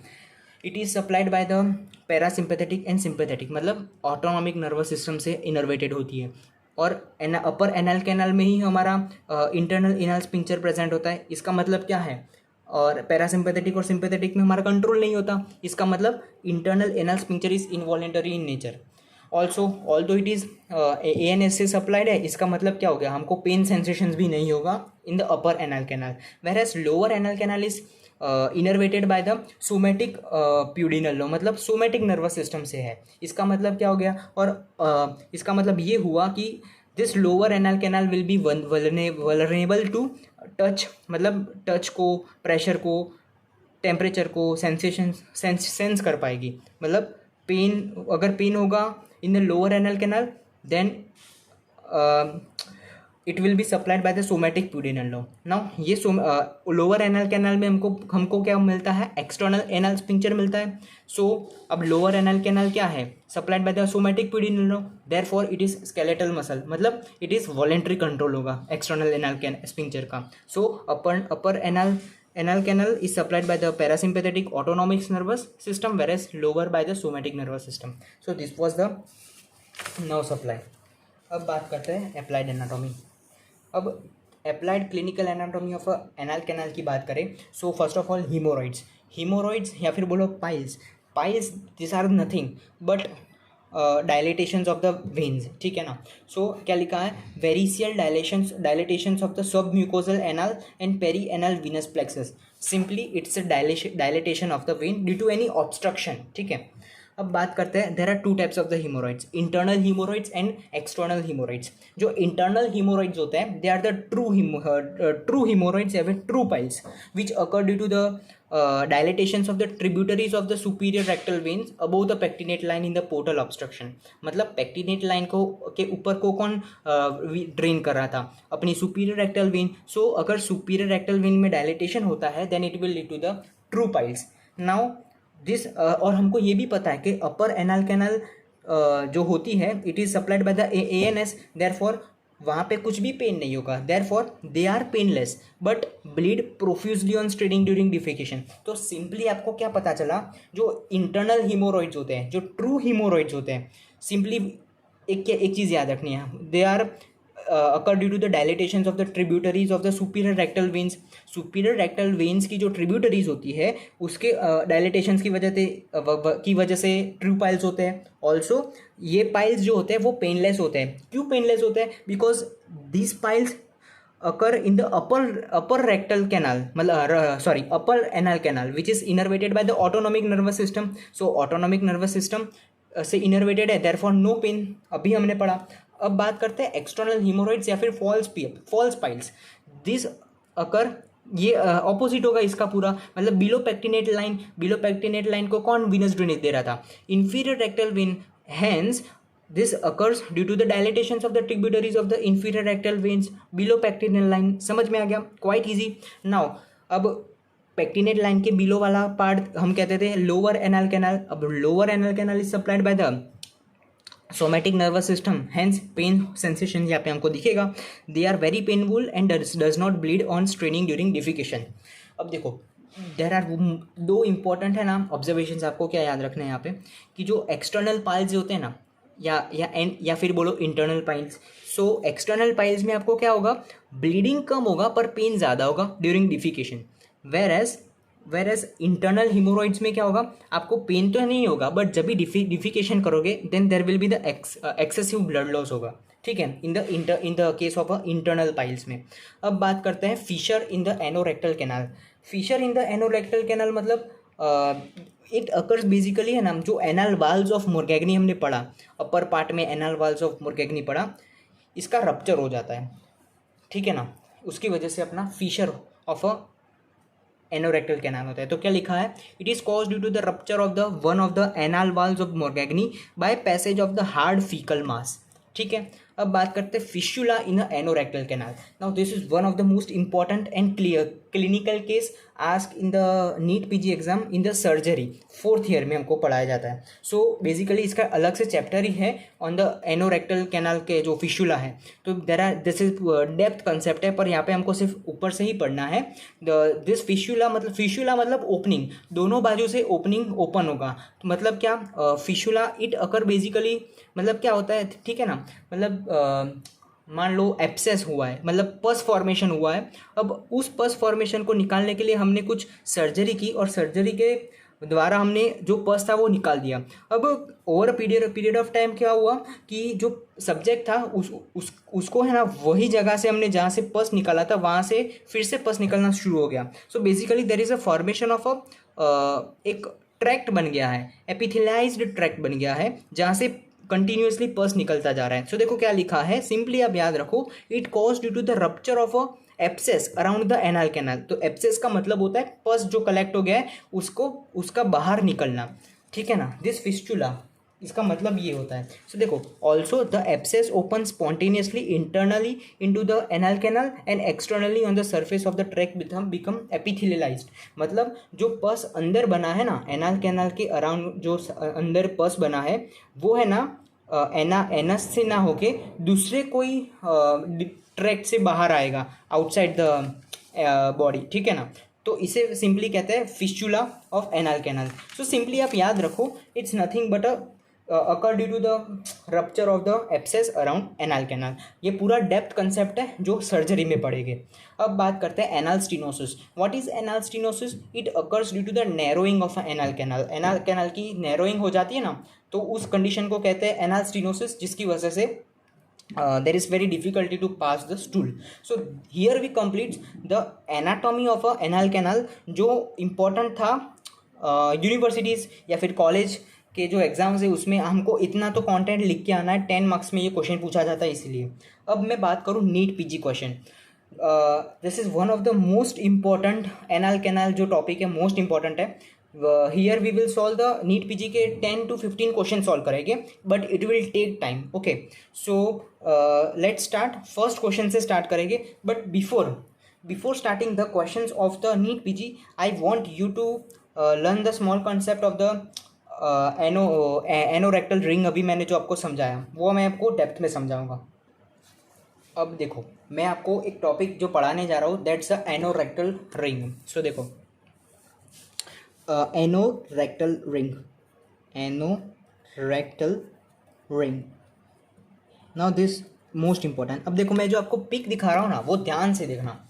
it is supplied by the parasympathetic and sympathetic, मतलब ऑटोनॉमिक नर्वस सिस्टम से इनर्वेटेड होती है. और अपर एनल कैनाल में ही हमारा इंटरनल एनल स्फिंक्टर प्रेजेंट होता है. इसका मतलब क्या है, और पैरासिम्पैथेटिक और सिंपैथेटिक में हमारा कंट्रोल नहीं होता. इसका मतलब internal anal sphincter is involuntary in nature. Also although it is ANS से सप्लाइड है, इसका मतलब क्या हो गया, हमको पेन सेंसेशंस भी नहीं होगा in the upper anal canal. Whereas lower anal canal is innervated by the somatic pudendal low, मतलब सोमेटिक नर्वस सिस्टम से है. इसका मतलब क्या हो गया, और इसका मतलब ये हुआ कि this lower anal canal will be vulnerable to touch, मतलब टच को, प्रेशर को, टेम्परेचर को, सेंसेशन सेंस कर पाएगी. मतलब पेन, अगर पेन होगा in the lower anal canal then it will be supplied by the somatic pudendal low. Now ये लोअर एनल कैनाल में हमको क्या मिलता है, एक्सटर्नल एनल स्फिंक्टर मिलता है. सो अब लोअर एनल कैनाल क्या है, supplied by the somatic pudendal low, therefore it is skeletal muscle, मतलब इट इज वॉलेंट्री कंट्रोल होगा एक्सटर्नल एनल स्फिंक्टर का. So upper anal canal is supplied by the parasympathetic autonomic nervous system, whereas lower by the somatic nervous system. So this was the nerve supply. अब बात करते हैं applied anatomy. अब applied clinical anatomy of anal canal की बात करें, so first of all hemorrhoids या फिर बोलो piles, these are nothing but dilatations of the veins, ठीक है ना. सो क्या लिखा है, variceal dilatations of the submucosal anal and perianal venous plexus. Simply it's a dilatation of the vein due to any obstruction, ठीक है. अब बात करते हैं, there are two types of the haemorrhoids, internal haemorrhoids and external haemorrhoids. जो internal haemorrhoids होते हैं they are the true haemorrhoids या फिर true piles which occur due to the dilatations of the tributaries of the superior rectal veins above the pectinate line in the portal obstruction. मतलब pectinate line को के ऊपर को कौन drain कर रहा था, अपनी सुपीरियर रेक्टल वेन. सो अगर सुपीरियर रेक्टल वेन में डायलेटेशन होता है then it will lead to the true piles. Now this और हमको ये भी पता है कि अपर एनल कैनल जो होती है it is supplied by the ANS, therefore वहाँ पे कुछ भी पेन नहीं होगा, therefore they are painless but bleed profusely on straining during defecation. तो सिंपली आपको क्या पता चला, जो इंटरनल हीमोरॉइड्स होते हैं, जो ट्रू हीमोरॉइड्स होते हैं, सिंपली एक चीज़ याद रखनी है, they are occur due to the dilations of the tributaries of the superior rectal veins. superior rectal veins की जो tributaries होती है उसके dilations की वजह से true piles होते हैं. also ये piles जो होते हैं वो painless होते हैं. क्यों painless होते हैं? because these piles occur in the upper rectal canal, upper anal canal which is innervated by the autonomic nervous system. so autonomic nervous system से इनर्वेटेड है, देयरफॉर नो पेन. अभी हमने पढ़ा. अब बात करते हैं एक्सटर्नल हीमोरॉइड्स या फिर फॉल्स पाइल्स. दिस अकर ये ऑपोजिट होगा इसका पूरा, मतलब बिलो पेक्टिनेट लाइन को कौन वीनस ड्रेनेज दे रहा था, inferior rectal vein. Hence this occurs due to the dilatations of the tributaries of the inferior rectal veins below pectinate line. समझ में आ गया, क्वाइट इजी. नाउ अब पेक्टिनेट लाइन के बिलो वाला पार्ट हम कहते थे लोअर एनल कैनाल. अब lower anal canal is supplied by the somatic nervous system, hence pain sensation यहाँ पे हमको दिखेगा. They are very painful and does not bleed on straining during defecation. अब देखो देर आर दो इंपॉर्टेंट है ना ऑब्जर्वेशंस, आपको क्या याद रखना है यहाँ पे, कि जो एक्सटर्नल पाइल्स होते हैं ना या फिर बोलो internal piles. So external piles में आपको क्या होगा, ब्लीडिंग कम होगा पर पेन ज़्यादा होगा during defecation. Whereas internal haemorrhoids में क्या होगा, आपको पेन तो नहीं होगा बट जब भी डिफिकेशन करोगे then there will be the excessive blood loss होगा, ठीक है, in the case of internal piles में. अब बात करते हैं fissure in the anorectal canal. Fissure in the anorectal canal मतलब इट अकर्स बेसिकली है ना, जो एनल वाल्व्स ऑफ मोरगैग्नी हमने पढ़ा, अपर पार्ट में एनल वाल्व्स ऑफ मोरगैग्नी पढ़ा, इसका रप्चर हो जाता है, ठीक है ना, उसकी वजह से अपना fissure of a anorectal canal होता है. तो क्या लिखा है, it is cause due to the rupture of the one of the anal valves of Morgagni by passage of the hard faecal mass, ठीक है. अब बात करते हैं fistula in the anorectal canal. Now this is one of the most important and clinical case ask in the NEET PG exam in the surgery. 4th year में हमको पढ़ाया जाता है. सो बेसिकली इसका अलग से चैप्टर ही है ऑन द एनोरेक्टल कैनाल के जो फिशुला है. तो दिस इज डेप्थ कंसेप्ट है पर यहाँ पे हमको सिर्फ ऊपर से ही पढ़ना है. दिस फिशुला मतलब ओपनिंग, दोनों बाजू से ओपनिंग ओपन होगा. तो मतलब क्या, फिशुला इट अकर बेसिकली मतलब क्या होता है, ठीक है ना, मतलब मान लो एब्सेस हुआ है, मतलब पस फॉर्मेशन हुआ है. अब उस पस फॉर्मेशन को निकालने के लिए हमने कुछ सर्जरी की और सर्जरी के द्वारा हमने जो पस था वो निकाल दिया. अब ओवर पीरियड ऑफ टाइम क्या हुआ कि जो सब्जेक्ट था उसको है ना वही जगह से हमने जहाँ से पस निकाला था वहाँ से फिर से पस निकलना शुरू हो गया. So basically there is a formation of एक ट्रैक्ट बन गया है, एपिथेलाइज्ड ट्रैक्ट बन गया है जहाँ से कंटिन्यूसली पस निकलता जा रहा है. सो देखो क्या लिखा है, सिंपली आप याद रखो, it cause due to the rupture of a abscess around the anal canal. तो एब्सेस का मतलब होता है पस जो कलेक्ट हो गया है उसका बाहर निकलना, ठीक है ना. दिस फिस्टुला इसका मतलब ये होता है. सो देखो also the abscess open spontaneously internally into the anal canal and externally on the surface of the track become epithelialised. मतलब जो पस अंदर बना है ना एनल कैनाल के अराउंड, जो अंदर पस बना है वो है ना एनस से ना होके दूसरे कोई ट्रैक्ट से बाहर आएगा आउटसाइड द बॉडी, ठीक है ना. तो इसे सिंपली कहते हैं fistula of anal canal. So simply आप याद रखो, it's nothing but a occur due to the rupture of the abscess around anal canal. ये पूरा डेप्थ कंसेप्ट है जो सर्जरी में पढ़ेंगे। अब बात करते हैं anal stenosis. What is anal stenosis? It occurs due to the narrowing of anal canal. Anal canal की नैरोइंग हो जाती है ना, तो उस कंडीशन को कहते हैं एनाल स्टीनोसिस, जिसकी वजह से there is very difficulty to pass the stool. So here we complete the anatomy of a anal canal, जो important था यूनिवर्सिटीज़ या फिर कॉलेज के जो एग्ज़ाम्स है उसमें हमको इतना तो कंटेंट लिख के आना है, 10 मार्क्स में ये क्वेश्चन पूछा जाता है इसलिए। अब मैं बात करूँ NEET PG question. This is one of the most important, anal canal जो टॉपिक है मोस्ट इम्पॉर्टेंट है। Here we will solve the NEET PG के 10 to 15 क्वेश्चन सॉल्व करेंगे, but it will take time. Okay, so let's start. First question से start करेंगे, but before starting the questions of the NEET PG I want you to learn the small concept of the anorectal ring. अभी मैंने जो आपको समझाया वो मैं आपको डेप्थ में समझाऊंगा। अब देखो, मैं आपको एक टॉपिक जो पढ़ाने जा रहा हूँ, दैट्स द एनोरेक्टल रिंग। सो देखो, anorectal ring, now this most important. अब देखो, मैं जो आपको पिक दिखा रहा हूँ ना, वो ध्यान से देखना।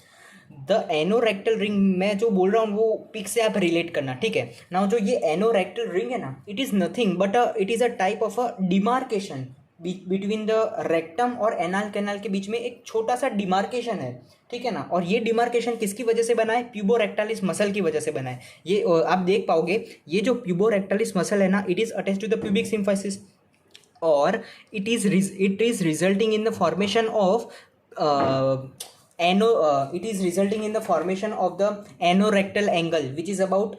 द एनोरेक्टल रिंग, मैं जो बोल रहा हूँ वो पिक से आप रिलेट करना, ठीक है। नाउ जो ये एनोरेक्टल रिंग है ना, it is nothing but it is a type of a demarcation between the rectum और एनाल कैनाल के बीच में एक छोटा सा डिमार्केशन है, ठीक है ना। और ये डिमार्केशन किसकी वजह से बना है? प्यूबोरेक्टालिस मसल की वजह से बना है। ये आप देख पाओगे, ये जो प्यूबोरेक्टालिस मसल है ना, it is attached to the pubic symphysis, और it is resulting in the formation of anorectal angle which is about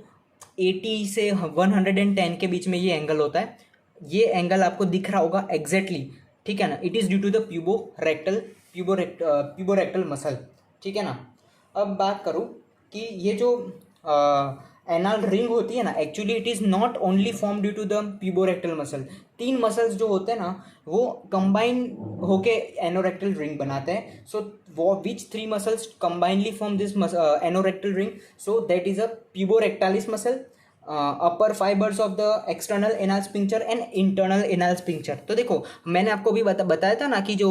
80 से 110 के बीच में ये एंगल होता है। ये एंगल आपको दिख रहा होगा एग्जैक्टली, ठीक है ना। It is due to the puborectal muscle, ठीक है ना। अब बात करूँ कि ये जो एनाल रिंग होती है ना, actually it is not only form due to the puborectal muscle. 3 muscles जो होते हैं ना, वो कंबाइन होके एनोरेक्टल रिंग बनाते हैं। सो वो which 3 muscles combinedly form this anorectal ring? So that is a puborectalis muscle, upper fibres of the external anal sphincter and internal anal sphincter. तो देखो, मैंने आपको भी बताया था ना कि जो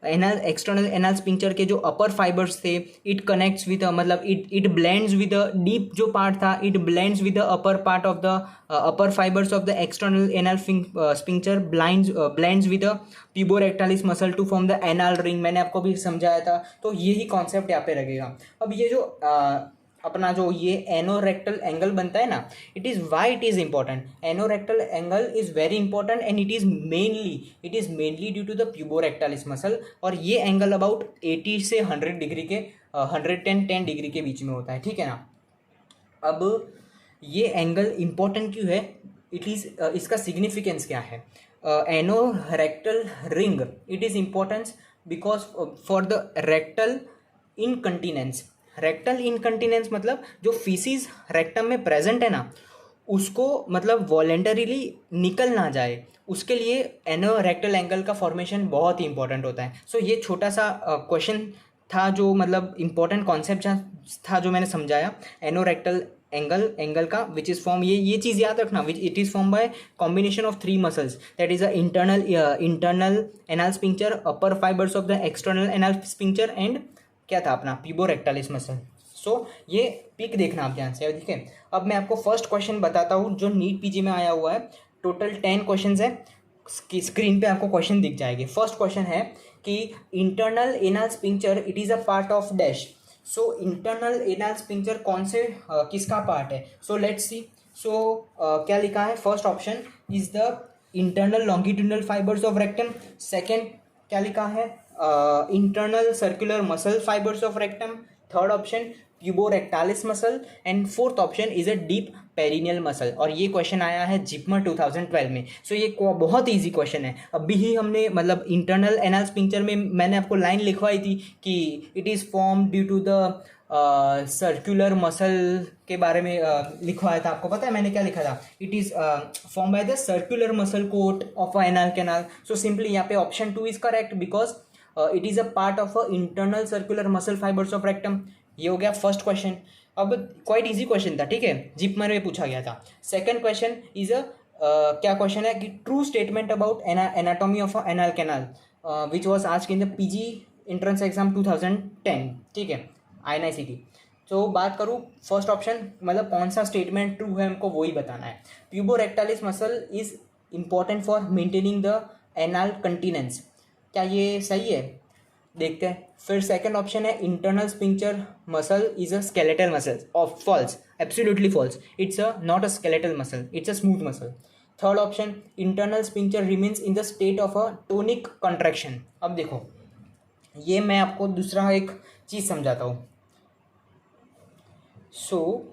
एक्सटर्नल एनाल स्पिंक्चर के जो अपर फाइबर्स थे, इट कनेक्ट्स विद, मतलब इट ब्लेंड्स विद डीप जो पार्ट था, it blends with the upper part of the upper fibres of the external anal sphincter, blends with the puborectalis muscle to form the anal ring. मैंने आपको भी समझाया था, तो यही कॉन्सेप्ट यहाँ पे लगेगा। अब ये जो अपना जो ये एनोरेक्टल एंगल बनता है ना, it is why it is important. Anorectal angle is very important and it is mainly due to the puborectalis muscle. और ये एंगल अबाउट 80 से 100 डिग्री के 110 डिग्री के बीच में होता है, ठीक है ना। अब ये एंगल इंपॉर्टेंट क्यों है? इसका सिग्निफिकेंस क्या है? Anorectal ring, it is importance because for the rectal incontinence. Rectal incontinence मतलब जो फीसिस रेक्टम में प्रेजेंट है ना, उसको मतलब वॉलेंटरीली निकल ना जाए, उसके लिए एनोरेक्टल एंगल का फॉर्मेशन बहुत ही इंपॉर्टेंट होता है। सो ये छोटा सा क्वेश्चन था, जो मतलब इंपॉर्टेंट कॉन्सेप्ट था जो मैंने समझाया। एनोरेक्टल एंगल का विच इज़ फॉर्म, ये चीज़ याद रखना, which it is form bye combination of 3 muscles, that is a internal anal sphincter, upper fibres of the external anal sphincter and क्या था अपना प्यूबोरेक्टालिस मसल। सो ये पिक देखना आप ध्यान से, ठीक है। अब मैं आपको फर्स्ट क्वेश्चन बताता हूँ जो नीट पीजी में आया हुआ है। टोटल 10 क्वेश्चन है, स्क्रीन पे आपको क्वेश्चन दिख जाएंगे। फर्स्ट क्वेश्चन है कि internal anal sphincter it is a part of dash. So internal anal sphincter कौन से किसका पार्ट है? So let's see. सो क्या लिखा है? First option is the internal longitudinal fibres of rectum. Second क्या लिखा है? Internal circular muscle fibres of rectum. Third option puborectalis muscle and fourth option is a deep perineal muscle. और ये question आया है जिपमर 2012 में। सो ये बहुत ईजी क्वेश्चन है। अभी ही हमने मतलब इंटरनल एनाल स्पिंक्चर में मैंने आपको लाइन लिखवाई थी कि it is form due to the circular muscle के बारे में लिखवाया था। आपको पता है मैंने क्या लिखा था? It is form by the circular muscle coat of a anal canal. So simply यहाँ पे option 2 is correct because it is a part of a internal circular muscle fibres of rectum. ये हो गया फर्स्ट क्वेश्चन। अब quite easy question था, ठीक है, जिपमर में पूछा गया था। सेकंड क्वेश्चन इज अ क्या क्वेश्चन है कि true statement about anatomy of anal canal which was asked in the PG entrance exam 2010, ठीक है, INICT। तो बात करूँ फर्स्ट ऑप्शन, मतलब कौन सा स्टेटमेंट ट्रू है हमको वही बताना है। Puborectalis muscle is important for maintaining the anal continence, क्या ये सही है? देखते हैं। फिर सेकंड ऑप्शन है internal sphincter muscle is a skeletal muscle, of false, absolutely false, it's a not a skeletal muscle, it's a smooth muscle. Third option internal sphincter remains in the state of a tonic contraction. अब देखो, ये मैं आपको दूसरा एक चीज़ समझाता हूँ।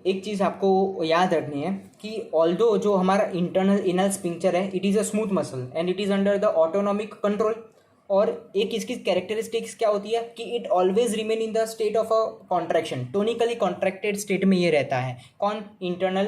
एक चीज़ आपको याद रखनी है कि ऑल्दो जो हमारा इंटरनल इनल स्पिंक्टर है, it is a smooth muscle and it is under the autonomic control. और एक इसकी कैरेक्टरिस्टिक्स क्या होती है कि it always remain in the state of a contraction, tonically contracted state में ये रहता है। कौन? Internal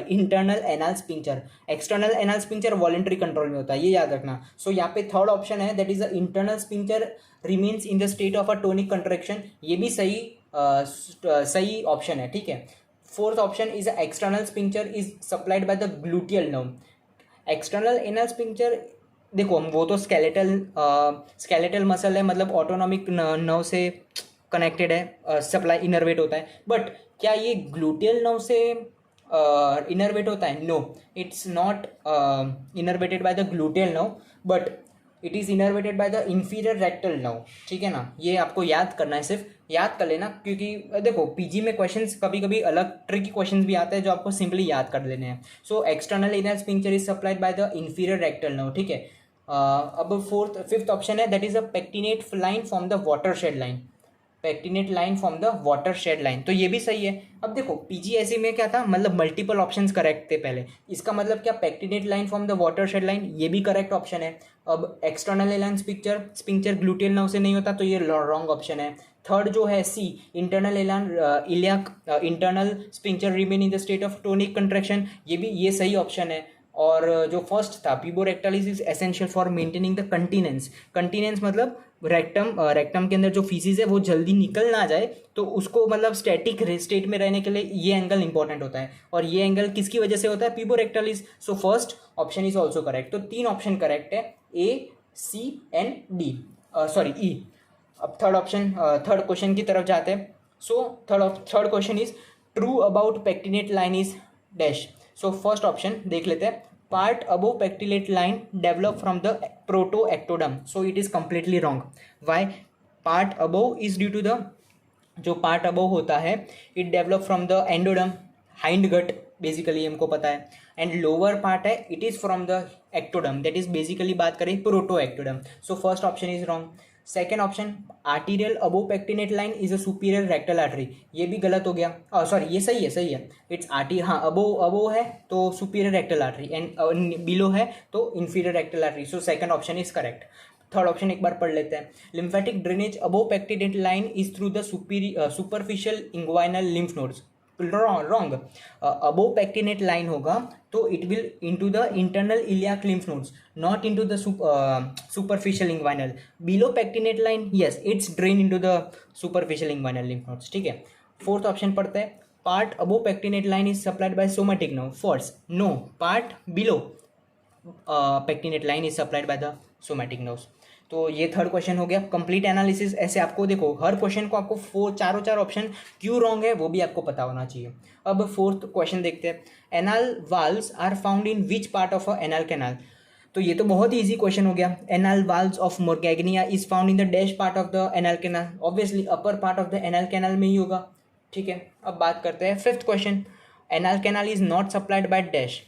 internal anal sphincter. External anal sphincter voluntary control में होता है, ये याद रखना। यहाँ पे थर्ड ऑप्शन है that is the internal sphincter remains in the state of a tonic contraction, ये भी सही ऑप्शन है, ठीक है। Fourth option is external sphincter is supplied by the gluteal nerve. External anal sphincter, देखो वो तो स्केलेटल मसल है, मतलब ऑटोनॉमिक नर्व से कनेक्टेड है, सप्लाई इनर्वेट होता है। बट क्या ये ग्लूटियल नर्व से इनर्वेट होता है? No, it's not innervated by the gluteal nerve, but it is innervated by the inferior rectal nerve, ठीक है ना। ये आपको याद करना है, सिर्फ याद कर लेना, क्योंकि देखो पीजी में क्वेश्चंस कभी कभी अलग ट्रिकी क्वेश्चंस भी आते हैं जो आपको सिंपली याद कर लेने हैं। External inner sphincter is supplied by the inferior rectal nerve, ठीक है। अब फिफ्थ ऑप्शन है that is a pectinate line from the water shed line, pectinate line from the water shed line, तो ये भी सही है। अब देखो पीजीएससी में क्या था, मतलब मल्टीपल ऑप्शंस करेक्ट थे पहले, इसका मतलब क्या, pectinate line from the water shed line, ये भी करेक्ट ऑप्शन है। अब external align sphincter gluteal nerve से नहीं होता, तो ये रॉन्ग ऑप्शन है। थर्ड जो है सी, इंटरनल एलान iliac internal sphincter remain in the state of tonic contraction, ये सही ऑप्शन है। और जो फर्स्ट था puborectalis is essential for maintaining the continence, continence मतलब रेक्टम के अंदर जो फीसिस है वो जल्दी निकल ना जाए, तो उसको मतलब स्टैटिक स्टेट में रहने के लिए ये एंगल इंपॉर्टेंट होता है। और ये एंगल किसकी वजह से होता है? Puborectalis. First option is also correct, तो 3 ऑप्शन करेक्ट है, A, C and D, sorry E. अब थर्ड क्वेश्चन की तरफ जाते हैं। Third question is true about pectinate line is dash. First option देख लेते हैं, part above pectinate line develop from the protoectoderm, so it is completely wrong. Why? Part above is due to the, जो part above होता है it develop from the endoderm, hind gut basically हमको पता है, and lower part है it is from the ectoderm, that is basically बात करें proctodeum. First option is wrong. Second option arterial above pectinate line is a superior rectal artery, ये भी गलत हो गया। सॉरी ये सही है, इट्स अबो है तो superior rectal artery, and below है तो inferior rectal artery, second option is correct. Third option एक बार पढ़ लेते हैं, lymphatic drainage above pectinate line is through the superficial inguinal lymph nodes, wrong. Above pectinate line होगा तो it will into the internal iliac lymph nodes, not into the superficial inguinal. Below pectinate line, yes it's drain into the superficial inguinal lymph nodes, ठीक है। Fourth option पढ़ते हैं, part above pectinate line is supplied by somatic nerve, false. No, part below pectinate line is supplied by the somatic nerves. तो ये third question हो गया। Complete analysis, ऐसे आपको देखो हर क्वेश्चन को आपको चार ऑप्शन क्यों रॉन्ग है वो भी आपको पता होना चाहिए। अब फोर्थ क्वेश्चन देखते हैं, anal valves are found in which part of a anal canal. तो ये तो बहुत ही इजी क्वेश्चन हो गया, anal valves of Morgagni is found in the dash part of the anal canal, obviously upper part of the anal canal में ही होगा, ठीक है। अब बात करते हैं fifth question, anal canal is not supplied by dash.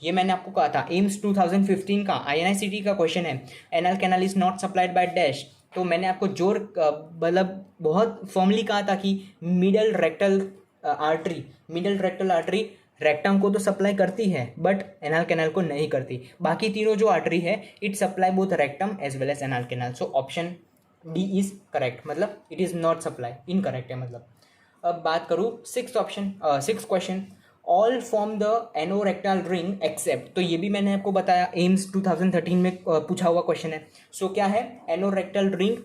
ये मैंने आपको कहा था एम्स 2015 का INICT का क्वेश्चन है, anal canal is not supplied by dash. तो मैंने आपको जोर मतलब बहुत फॉर्मली कहा था कि मिडल रेक्टल आर्टरी रेक्टम को तो सप्लाई करती है बट एनल कैनाल को नहीं करती, बाकी तीनों जो आर्टरी है it supply both rectum as well as anal canal. Option D is correct, मतलब it is not supply, incorrect है मतलब। अब बात करूँ six question, all form the anorectal ring except, तो ये भी मैंने आपको बताया एम्स 2013 में पूछा हुआ क्वेश्चन है। क्या है एनोरेक्टल रिंग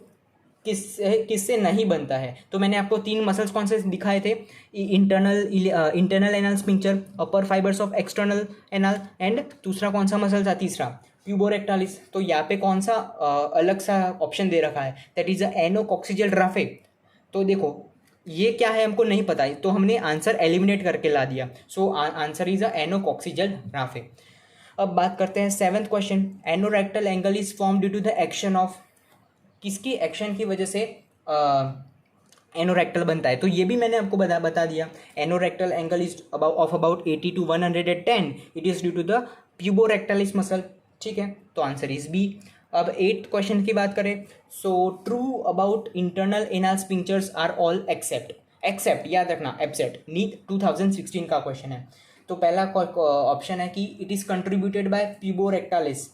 किससे नहीं बनता है। तो मैंने आपको 3 मसल्स कौन से दिखाए थे, internal anal sphincter, upper fibres of external anal, and दूसरा कौन सा मसल था, तीसरा प्यूबोरेक्टालिस। तो यहाँ पे कौन सा अलग सा ऑप्शन दे रखा है, that is a anococcygeal Rafe. तो देखो ये क्या है हमको नहीं पता है, तो हमने आंसर एलिमिनेट करके ला दिया। So answer is a anococcygeal raphe. अब बात करते हैं 7th question, anorectal angle is form due to the action of, किसकी एक्शन की वजह से एनोरेक्टल बनता है। तो ये भी मैंने आपको बता दिया, anorectal angle is of about 80 to 110, it is due to the puborectalis muscle. ठीक है, तो आंसर इज बी। अब 8th क्वेश्चन की बात करें, so true about internal anal sphincters are all except, except याद रखना, एब्सेंट, नीट 2016 का क्वेश्चन है। तो पहला ऑप्शन है कि इट इज कंट्रीब्यूटेड बाय प्यूबोरेक्टालिस।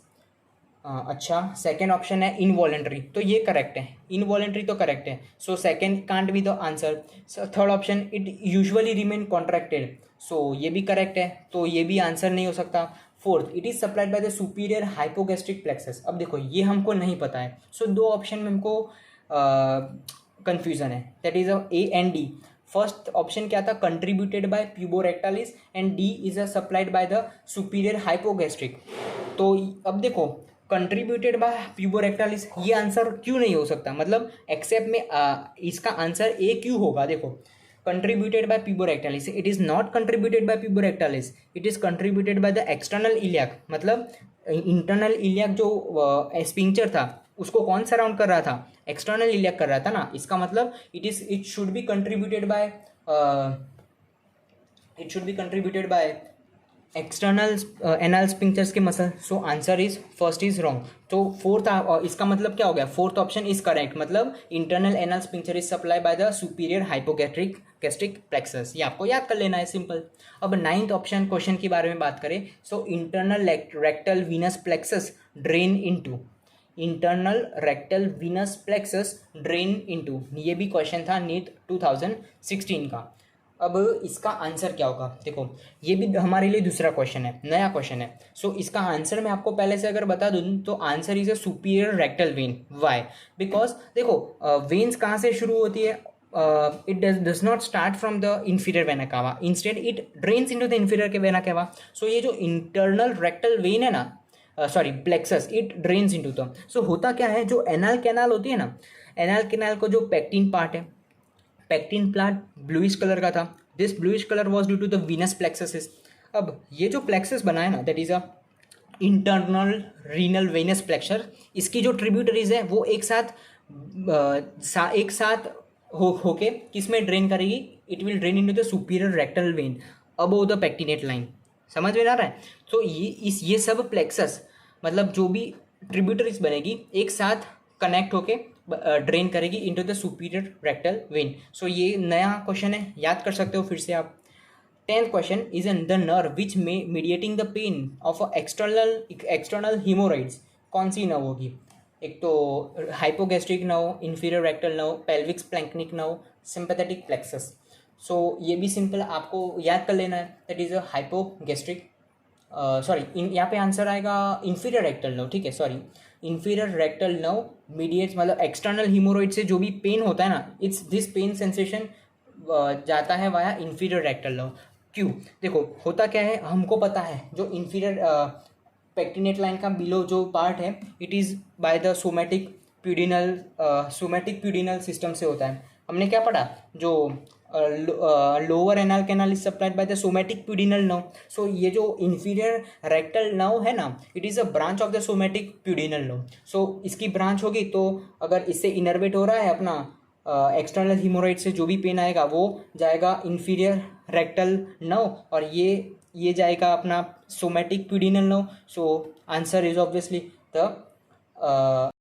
अच्छा, सेकेंड ऑप्शन है इनवॉलेंट्री, तो ये करेक्ट है, इनवॉलेंट्री तो करेक्ट है, so second can't be the answer. Third option, it usually remain contracted, so ये भी करेक्ट है, तो ये भी आंसर नहीं हो सकता। Fourth, it is supplied by the superior hypogastric plexus. अब देखो ये हमको नहीं पता है, सो दो ऑप्शन में हमको कंफ्यूजन है, that is A and D. First option क्या था, contributed by puborectalis, and D is a supplied by the superior hypogastric. तो अब देखो कंट्रीब्यूटेड बाय प्यूबोरेक्टालिस, ये आंसर क्यों नहीं हो सकता, मतलब एक्सेप्ट में इसका आंसर ए क्यों होगा। देखो contributed by puborectalis, it is not contributed by puborectalis, it is contributed by the external iliac, मतलब इंटरनल इलियाक जो स्फिंक्टर था उसको कौन सराउंड कर रहा था, एक्सटर्नल इलियाक कर रहा था ना, इसका मतलब it should be contributed by external anal sphincters के muscle. So answer is first is wrong. तो फोर्थ इसका मतलब क्या हो गया, फोर्थ ऑप्शन इज करेक्ट, मतलब internal anal sphincter is supply by the superior hypogastric gastric plexus, ये आपको याद कर लेना है, सिंपल। अब 9th ऑप्शन क्वेश्चन के बारे में बात करें, so internal rectal Venus plexus drain into, internal rectal Venus plexus drain into, ये भी क्वेश्चन था नीट 2016 का। अब इसका आंसर क्या होगा, देखो ये भी हमारे लिए दूसरा क्वेश्चन है, नया क्वेश्चन है। सो इसका आंसर मैं आपको पहले से अगर बता दूं तो answer is a superior rectal vein. Why, because देखो वेन्स कहाँ से शुरू होती है, it does not start from the inferior vena cava, instead it drains into the inferior vena cava। so ये जो internal rectal vein है ना, sorry plexus, it drains into the, so होता क्या है, जो एनल कैनाल होती है ना, एनल कैनाल को जो पेक्टिन पार्ट है, पेक्टिन प्लांट ब्लूइश कलर का था, this bluish colour was due to the venous plexus. अब ये जो प्लेक्सस बना है ना, that is a internal renal venous plexus, इसकी जो ट्रिब्यूटरीज है वो एक साथ होके किसमें ड्रेन करेगी, it will drain into the superior rectal when above the pectinate line. समझ में आ रहा है। तो ये सब प्लेक्सस मतलब जो भी ट्रिब्यूटरीज बनेगी एक साथ कनेक्ट होके ड्रेन करेगी into the superior rectal vein. So ये नया क्वेश्चन है, याद कर सकते हो फिर से आप। 10th question is in the nerve which mediating the pain of external haemorrhoids, कौन सी नर्व होगी, एक तो hypogastric nerve, inferior rectal nerve, pelvic splanchnic nerve, sympathetic plexus. So ये भी सिंपल आपको याद कर लेना है, that is a hypogastric, sorry यहाँ पे आंसर आएगा इंफीरियर रेक्टल नर्व, ठीक है, sorry inferior rectal nerve mediates, मतलब एक्सटर्नल हीमोरॉइड से जो भी पेन होता है ना, इट्स दिस पेन सेंसेशन जाता है वाया इंफीरियर रेक्टल नर्व। क्यों, देखो होता क्या है, हमको पता है जो इंफीरियर पेक्टिनेट लाइन का बिलो जो पार्ट है, it is by the somatic pudendal system से होता है। हमने क्या पढ़ा, जो lower anal canal is supplied by the somatic pudendal nerve. So ये जो इंफीरियर रेक्टल नर्व है ना, it is a branch of the somatic pudendal nerve. So इसकी ब्रांच होगी, तो अगर इससे इनर्वेट हो रहा है अपना एक्सटर्नल हीमोराइड से जो भी पेन आएगा वो जाएगा इंफीरियर रेक्टल नर्व, और ये जाएगा अपना somatic pudendal nerve. So answer is obviously the